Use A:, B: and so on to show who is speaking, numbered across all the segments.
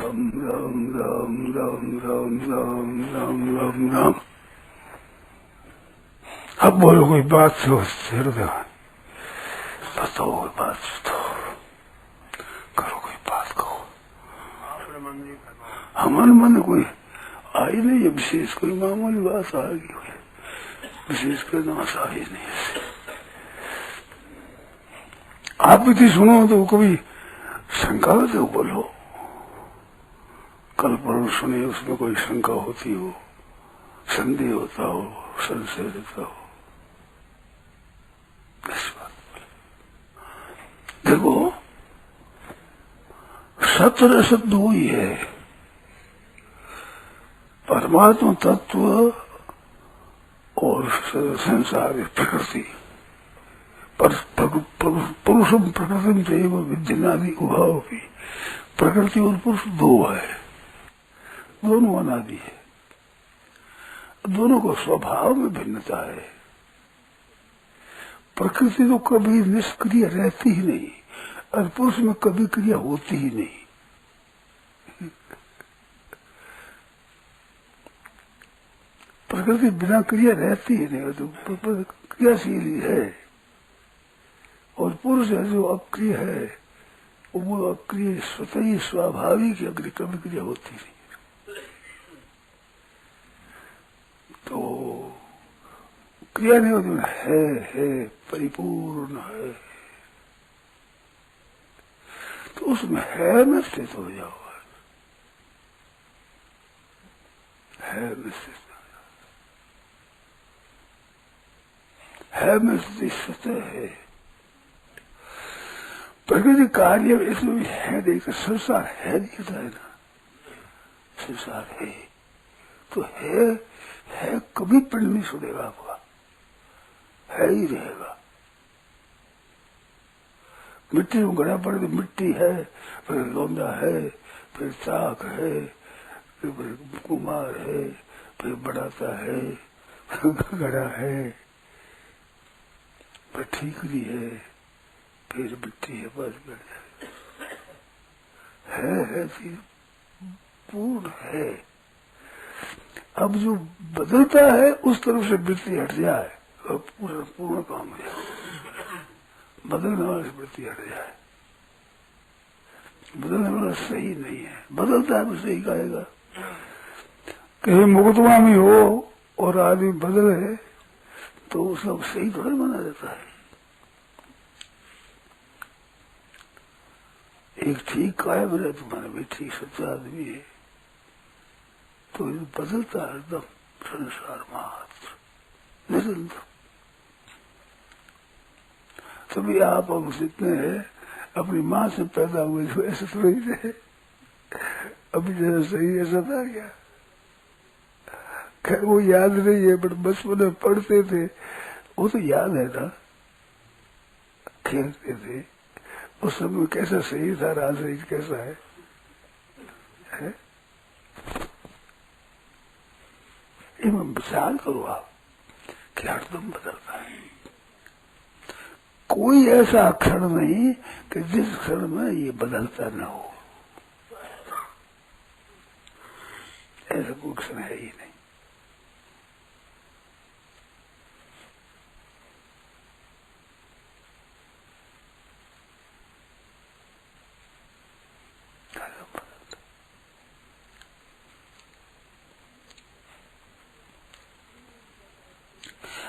A: राम राम राम राम राम राम राम राम। अब बोलो कोई बात तो हृदय बताओ, कोई बात तो करो, कोई बात कहो। हमारे मन में कोई आई नहीं है विशेष, कोई मामूली बात आ गई, विशेष कर नमस आई नहीं है। आप भी सुनो तो कभी शंका तो बोलो, कल परम सुने उसमें कोई शंका होती हो, संदेह होता हो, संशय रहता हो, ऐसी बात देखो। सत्य रसत दो ही है, परमात्मा तत्व और संसार प्रकृति। पुरुषम प्रकृति से विद्यनादि उभाव भी, प्रकृति और पुरुष दो है, दोनों अनादि है, दोनों को स्वभाव में भिन्नता है। प्रकृति तो कभी निष्क्रिय रहती ही नहीं और पुरुष में कभी क्रिया होती ही नहीं। प्रकृति बिना क्रिया रहती ही नहीं, तो क्रियाशील ही है, और पुरुष है जो अक्रिय है, वो अक्रिय स्वतः ही स्वाभाविक है, कभी क्रिया होती नहीं। तो क्रिया नहीं होती, है परिपूर्ण है, तो उसमें है में स्थित हो जाओ, है में स्थित है में स्वतः है। प्रकृति कार्य इसमें भी है नहीं, तो संसार है नहीं है ना, संसार है तो है कभी पिंड नहीं छोड़ेगा आपका, है ही रहेगा। मिट्टी में गड़ा पड़े तो मिट्टी है, फिर लोंदा है, फिर चाक है, फिर कुमार है, फिर बढ़ाता है, गड़ा है, फिर ठीकरी है, फिर मिट्टी है, बस बैठ जाए, है चीज पूर्ण है। अब जो बदलता है उस तरफ से वृत्ति हट जाए और पूर्ण काम हो जाए, बदलने वाले से वृत्ति हट जाए। बदलने वाला सही नहीं है, बदलता है तो सही कहेगा। कहीं मुकदमा में हो और आदमी बदले तो उसका सही थोड़ा माना जाता है। एक ठीक कायम रहे तुम्हारे भी ठीक सच्चा आदमी है, तो बदलता है एकदम संसार मात्र निरंतर। तभी आप अब जितने हैं अपनी माँ से पैदा हुए जो ऐसे थोड़ी थे, अभी जैसा सही ऐसा था क्या? खैर वो याद नहीं है, बट बचपन में पढ़ते थे वो तो याद है ना, खेलते थे उस समय कैसा सही था, राजनीति कैसा है? इनमें विचार करो आप कि हरदम बदलता है। कोई ऐसा क्षण नहीं कि जिस क्षण में ये बदलता न हो, ऐसा कोई क्षण है ही नहीं।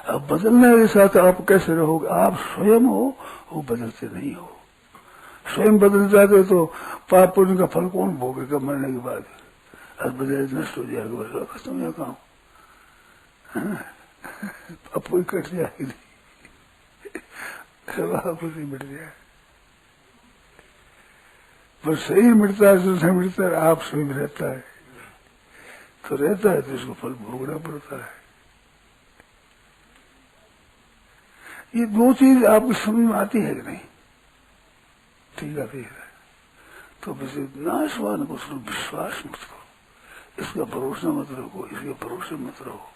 A: अब बदलने के साथ आप कैसे रहोगे? आप स्वयं हो, वो बदलते नहीं हो। स्वयं बदल जाते तो पाप पुण्य का फल कौन भोगेगा मरने के बाद? अब बदल नष्ट हो जाएगा, बस खत्म हो जाएगा, पाप कोई कट जाएगी नहीं, सब नहीं मिट जाए। बस सही मिटता है, दूसरा मिटता है, आप स्वयं रहता है तो रहता है, तो उसको फल भोगना पड़ता है। ये दो चीज आपकी समझ में आती है कि नहीं? ठीक आती है। तो बस नाशवान को उसको विश्वास मत करो, इसका भरोसा मत रखो, इसके भरोसे मत रहो।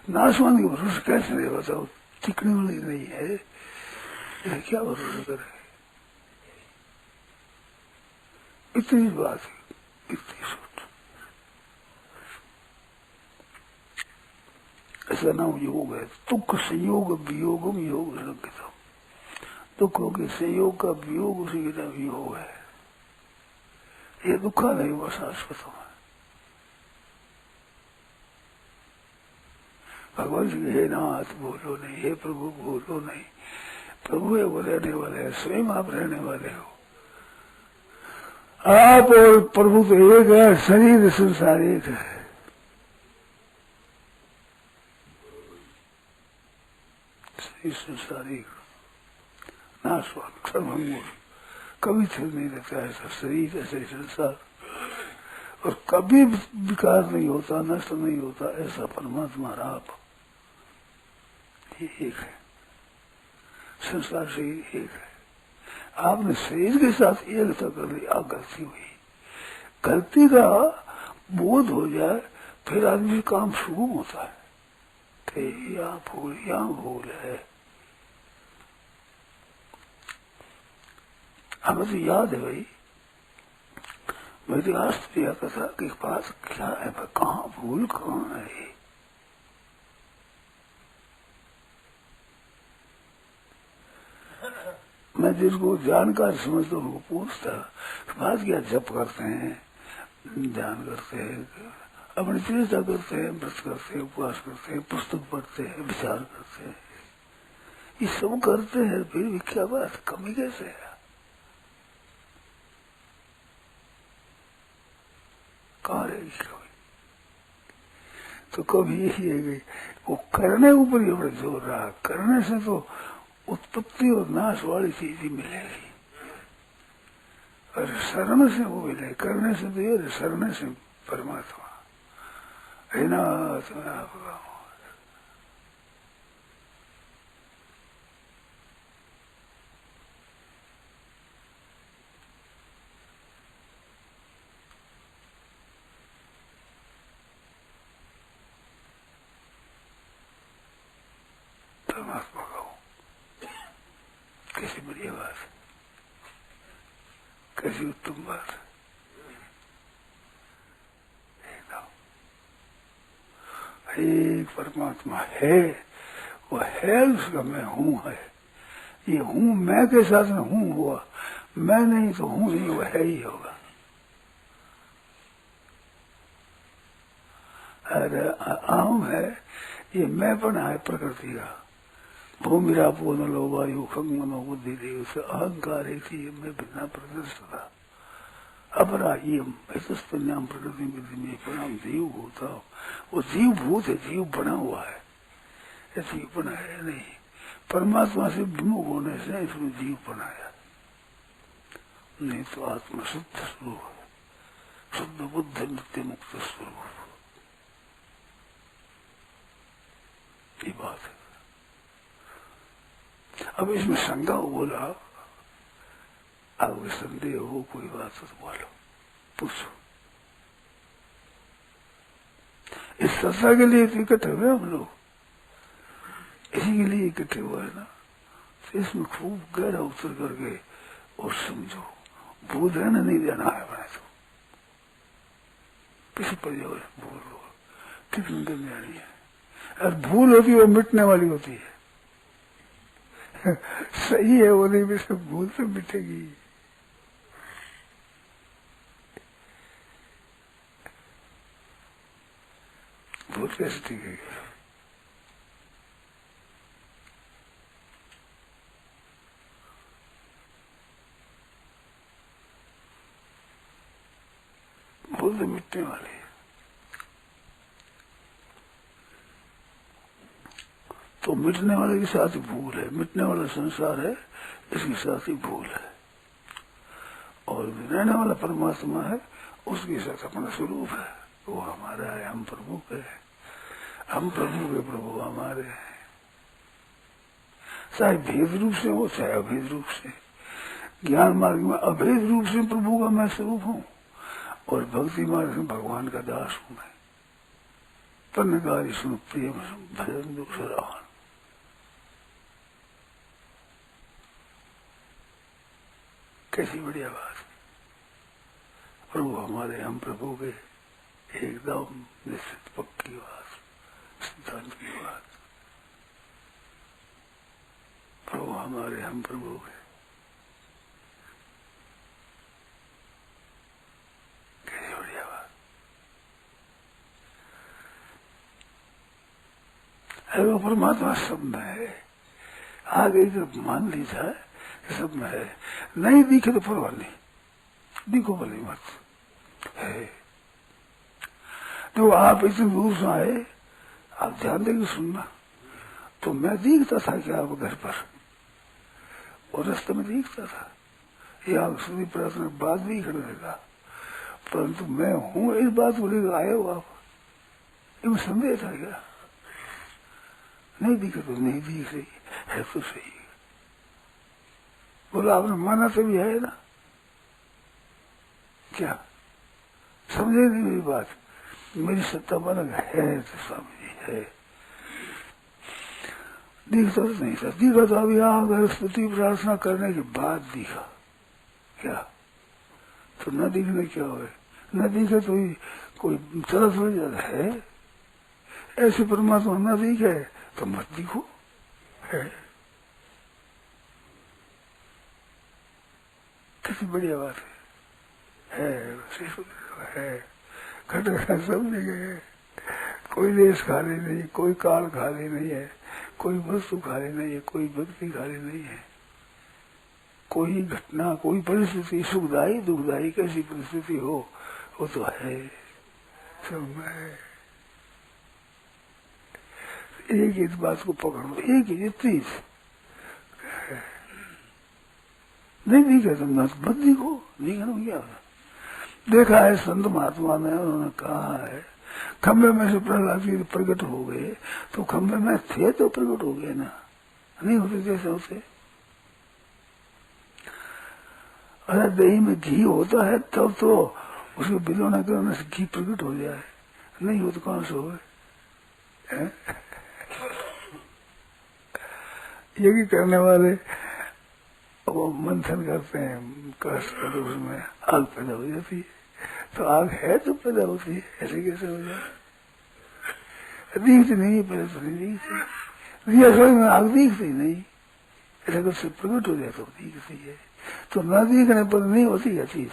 A: नाशवान के भरोसे कैसे नहीं बताओ? टिकने वाली नहीं है, ये क्या भरोसा करे? इतनी बात है। इतनी सोच। ऐसा नाम योग है। दुख संयोग वियोगम योग संगीतम। दुखों के संयोग का वियोग उसी के नाम योग है। ये दुखा नहीं वो शाश्वत है। भगवान जी हे नाथ बोलो नहीं, हे प्रभु बोलो नहीं। प्रभु है वो रहने वाले है, स्वयं आप रहने वाले हो। आप और प्रभु तो एक है, शरीर संसार एक है। शरीर संसार एक, नाशवान सर्वंगुर, कभी थिर नहीं रहता ऐसा शरीर, ऐसे संसार, और कभी विकार नहीं होता, नष्ट नहीं होता ऐसा परमात्मा आप एक है। संसार शरीर एक है। आपने शरीर के साथ एकता कर ली, आप गलती हुई। गलती का बोध हो जाए फिर आदमी काम शुरू होता है। थे यहाँ भूल है। हमें तो याद है भाई, मैं तो आज तो आता था कि बात क्या है, कहाँ भूल कहाँ है। मैं जिसको जानकार समझता हूँ पूछता, बात क्या, जप करते हैं, ध्यान करते हैं, अपनी चिंता करते हैं, व्रत करते हैं, उपवास करते हैं, पुस्तक पढ़ते हैं, विचार करते हैं, ये सब करते हैं, फिर भी क्या बात, कमी कैसे है? कहाँ रहेगी कमी? तो कभी यही है कि वो करने ऊपर ही बड़ा जोर रहा। करने से तो उत्पत्ति और नाश वाली चीज ही मिलेगी, और शरण से वो मिले। करने से तो ये, शरण से परमात्मा है ना। तुम्हें आपका परमात्मा का हो। कैसी बढ़िया बात, कैसी उत्तम बात। एक परमात्मा है, वो है, उसका मैं हूँ है। ये हूँ मैं के साथ में हूँ हुआ, मैं नहीं तो हूँ नहीं, वो है ही होगा। अरे आम है, ये मैं बना है प्रकृति का। भूमिरा पूर्ण लो वायु खंग मनो बुद्धि देव से अहंकार एक ही मैं बिना प्रदर्श था। अपरायम ऐसा प्रकृति में प्रणाम जीव होता। वो जीव भूत है, जीव बना हुआ है, ये जीव बनाया नहीं। परमात्मा से विमुख होने से इसमें जीव बनाया, नहीं तो आत्मा शुद्ध स्वरूप है, शुद्ध बुद्ध नित्य मुक्त स्वरूप। ये बात है। अब इसमें शंका हो, बोला आपको संदेह हो कोई बात तो बोलो, पूछो। इस चर्चा के लिए इकट्ठे हुए हम लोग, इसी के लिए इकट्ठे हुए है ना। तो इसमें खूब गहरा उतर करके और समझो, भूल रहने नहीं देना है मैंने तो। किसी पर जाओ भूल हो कितनी गंदी आनी है, और भूल होती है वो मिटने वाली होती है। सही है वो नहीं, भी सब भूल तो मिटेगी। भूल कैसे टिकेगी? भूल तो मिटने वाली है। तो मिटने वाले के साथ ही भूल है, मिटने वाला संसार है, इसके साथ ही भूल है। और रहने वाला परमात्मा है, उसके साथ अपना स्वरूप है, वो हमारा है, हम प्रभु के हैं, हम प्रभु के प्रभु हमारे हैं। चाहे भेद रूप से हो चाहे अभेद रूप से। ज्ञान मार्ग में अभेद रूप से प्रभु का मैं स्वरूप हूँ, और भक्ति मार्ग में भगवान का दास हूँ मैं। तन्नकारी सुन प्रिय भजन दुख सराहन। कैसी बढ़िया बात। प्रभु हमारे हम प्रभु के, एकदम निश्चित पक्की बात, सिद्धांत की बात। प्रभु हमारे हम प्रभु के, कैसी बढ़िया बात है। वो परमात्मा सब में है। आगे जब मान ली जाए कि सब में है, नहीं दिखे तो परवाह नहीं, दिखो भले मत है। तो आप इतने दूर से आए, आप ध्यान देंगे सुनना, तो मैं दिखता था कि आप घर पर और रास्ते में दिखता था, यहाँ सुधी प्रार्थना बात भी खड़े रहेगा, परंतु मैं हूँ इस बात को लेकर आए हो आप, इनमें संदेह था क्या? नहीं दिखे तो नहीं दिख रही है तो सही। बोला आपने माना तो भी है ना, क्या समझे नहीं मेरी बात? मेरी सत्ता बनक है तो स्वामी है, दिखता तो नहीं था। दिखा तो अभी अगर स्तुति प्रार्थना करने के बाद दिखा क्या, तो न दिखने क्या हो, न दिखे तो कोई चला थोड़ी जाता है। ऐसे परमात्मा न दिखे तो मत दिखो है। कितनी बढ़िया बात है घटना सब जगह है। कोई देश खाली नहीं, कोई काल खाली नहीं है, कोई वस्तु खाली नहीं है, कोई व्यक्ति खाली नहीं है। कोई घटना, कोई परिस्थिति सुखदायी दुखदायी कैसी परिस्थिति हो, वो तो है सब है। एक इस बात को पकड़ो, एक ही चीज नहीं दिखे तो मत दिखो, दिखना क्या। देखा है संत महात्मा ने, उन्होंने कहा है खंबे में से प्रहलाद जी प्रकट हो गए, तो खंबे में थे तो प्रकट हो गए ना, नहीं होते जैसे होते। अरे दही में घी होता है तब तो उसको बिलोना करने से घी प्रकट हो जाए, नहीं हो तो कौन से हो। यही करने वाले वो मंथन करते हैं, कष्ट करते, उसमें आग पैदा हो जाती है। तो आग है तो पैदा होती है, ऐसे कैसे हो जाए? दिखती नहीं, पहले तो नहीं दिखती, रसोई में आग दिखती नहीं, ऐसा कुछ से प्रकट हो जाए तो दिखती है। तो न दिखने पर नहीं होती है चीज,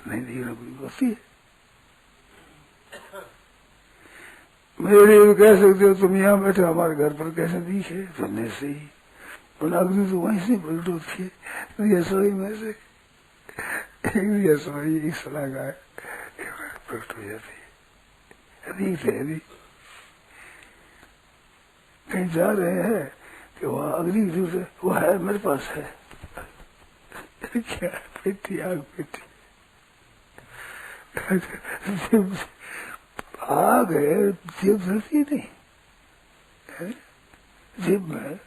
A: नहीं दिखने पर होती है। मेरे लिए कह सकते हो तुम यहाँ बैठे हमारे घर पर कैसे दिखे, तो नहीं सही, पर अग्नि तो वहीं से प्रकट होती है, तो रसोई में से एक रसोई एक सलाह प्रकट हो जाती है, दिखते है। कहीं जा रहे हैं कि वहाँ अग्नि दूसरे वो है, मेरे पास है क्या पेटी, आग पेटी आग है, जीव जलती नहीं है, जीव में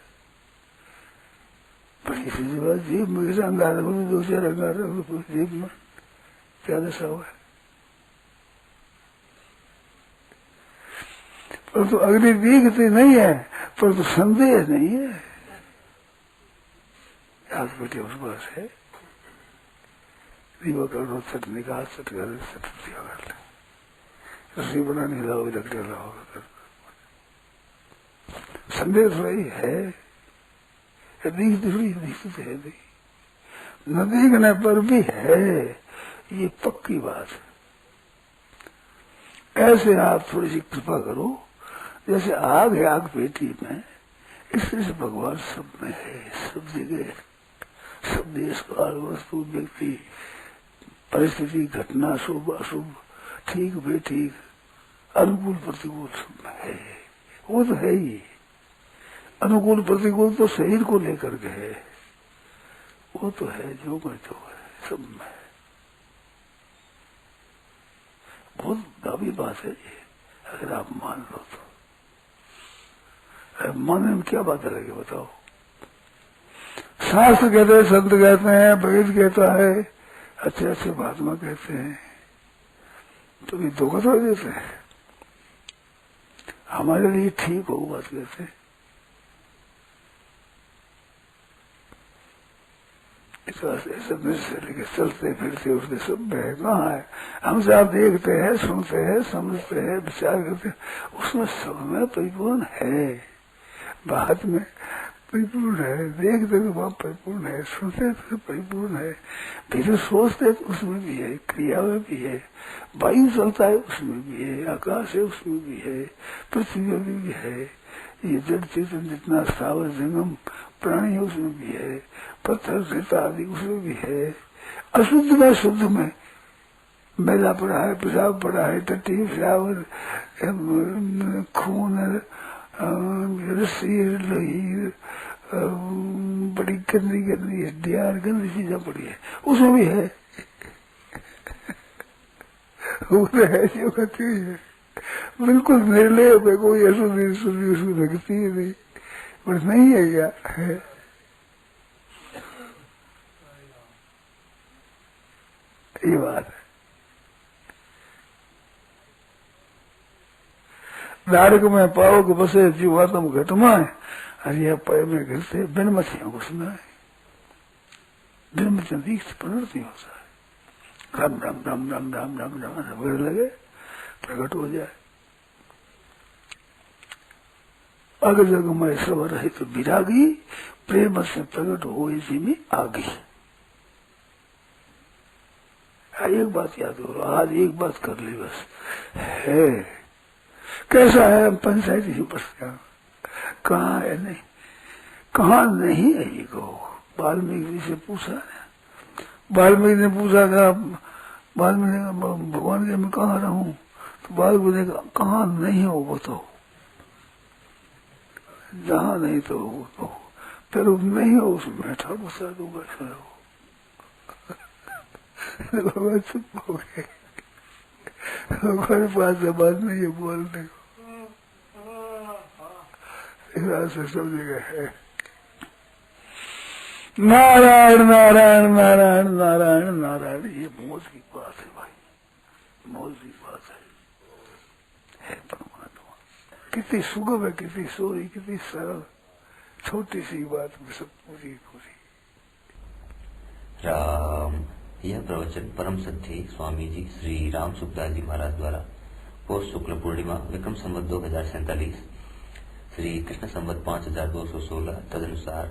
A: बड़ी सी बात, जीव में किसी अंगार रखो, दो चार अंगार रखो, जीव में क्या दशा हुआ है। परंतु अग्नि दिखती नहीं है, परंतु संदेह नहीं है, आग पेटी उस पास है। दीवा करो सट निकाल सट कर सट दिया कर ले, रस्सी बना नहीं लाओ, लकड़ी लाओ, संदेह थोड़ी है, दिख थोड़ी दिखती तो है नहीं, न दिखने पर भी है, ये पक्की बात है। ऐसे आप थोड़ी सी कृपा करो, जैसे आग है आग पेटी में, इस तरह से भगवान सब में है, सब जगह, सब देश काल वस्तु व्यक्ति परिस्थिति घटना शुभ अशुभ ठीक बेठीक अनुकूल प्रतिकूल सब में है। वो तो है ही, अनुकूल प्रतिकूल तो शरीर को लेकर के है, वो तो है जो मैं तो है सब में। बहुत दावी बात है ये, अगर आप मान लो तो। मानने में क्या बात लगे बताओ। शास्त्र कहते हैं, संत कहते हैं, वेद कहता है, अच्छे अच्छे महात्मा कहते हैं, तो ये धोखा थोड़ी देते हैं, हमारे लिए ठीक हो बात कहते हैं। ऐसा निश्चय लेके चलते फिरते उसके सब में कहाँ है? हमसे आप देखते हैं, सुनते हैं, समझते हैं, विचार करते हैं, उसमें सब में परिपूर्ण है, बात में परिपूर्ण है, देखते तो वहाँ परिपूर्ण है, सुनते तो परिपूर्ण है, फिर सोचते तो उसमें भी है, क्रिया में भी है, वायु चलता है उसमें भी है, आकाश है उसमें भी है, पृथ्वी में भी है, ये जड़ चेतन जितना स्थावर जंगम प्राणी है उसमें भी है, पत्थर रेता आदि उसमें भी है, अशुद्ध में शुद्ध में मैला पड़ा है, पेशाब पड़ा है, टट्टी पेशाब, खून, रस्सी, लोही, बड़ी गंदी गंदी हड्डियां, गंदी चीजें पड़ी है उसमें भी है। वो तो है जो कहती है, बिल्कुल निर्लय पे कोई अशुद्धि शुद्धि उसको लगती है नहीं, पर नहीं है क्या है? ये बात है। नारक में पाओ के बसे जीवात्म घटमा है, अरे पैर में गिरते बिन मछियों को सुना है, बिन मछियों दीक्ष प्रवृत्ति होता है, राम राम राम राम राम राम राम वगैरह लगे प्रकट हो जाए। अगर जग में सब रहे तो विरागी, प्रेम से प्रकट हो इसी में आगी। एक बात याद हो, आज एक बात कर ली बस है, कैसा है पंचायत ही बस कहाँ है नहीं, कहाँ नहीं है ये को। वाल्मीकि जी से पूछा, वाल्मीकि ने पूछा था, वाल्मीकि ने भगवान के मैं कहाँ रहूं, तो वाल्मीकि ने कहाँ नहीं हो बताओ, जहाँ नहीं तो वो तो फिर नहीं हो उसमें बैठा बसा दूंगा सर हो। भगवान चुप हो गए, हमारे पास जबान नहीं है बोलने को, से सब जगह है। नारायण नारायण नारायण नारायण नारायण, ये मौज की बात है भाई, मौज की बात है परमात्मा। कितनी सुगम है, कितनी सोरी, कितनी सरल, छोटी सी बात में सब पूरी पूरी।
B: राम। यह प्रवचन परम सत्य स्वामी जी श्री राम सुखदास जी महाराज द्वारा पौष शुक्ल पूर्णिमा विक्रम संवत 2047 श्री कृष्ण संवत 5216 तदनुसार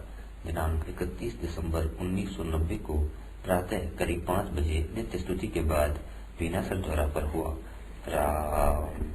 B: दिनांक 31 दिसंबर 1990 को प्रातः करीब 5 बजे नित्य स्तुति के बाद वीणासर द्वारा पर हुआ। राम।